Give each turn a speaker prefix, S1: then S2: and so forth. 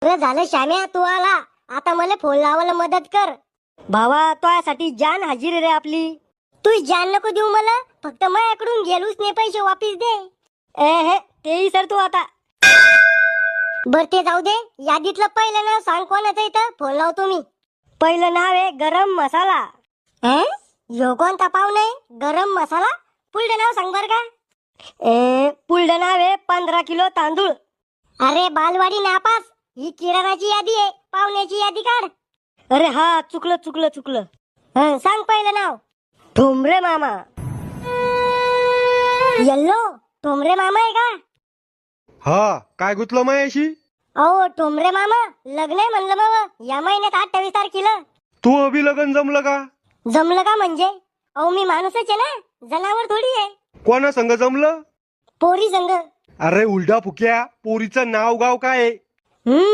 S1: बरं झालं श्याम्या तू आला. आता मला फोन लावायला मदत कर. भावा तुझ्यासाठी जान हजीर रे आपली. तू जान नको देऊ मला, फक्त माझ्याकडून गेलूच नाही पैसे वापिस दे. हे तेही सर तू आता. बर ते जाऊ दे, यादीतलं पहिलं नाव सांग कोणाचं इथं फोन लावतो मी. पहिलं नाव आहे गरम मसाला. ह्यो कोणता पाव नाही गरम मसाला. पुढलं नाव सांग बर का. पुढलं नाव आहे 15 किलो तांदूळ. अरे बालवाडी नापास, ही किराणाची यादी आहे, पाहुण्याची यादी काढ. अरे हा चुकलं. सांग पहिलं नाव. ठोंबरे मामा. येल्लो ठोंबरे मामा आहे का.
S2: हा काय गुतलं मायाशी.
S1: अहो ठोंबरे मामा लग्न आहे म्हणलं बाबा या महिन्यात 28 तारखेला.
S2: तू अभि लगन जमलं का.
S1: जमलं का म्हणजे. अहो मी माणूसच आहे ना, जनावर थोडी आहे.
S2: कोणा संग जमलं.
S1: पोरी संग.
S2: अरे उलटा फुक्या, पोरीचं नाव गाव काय आहे?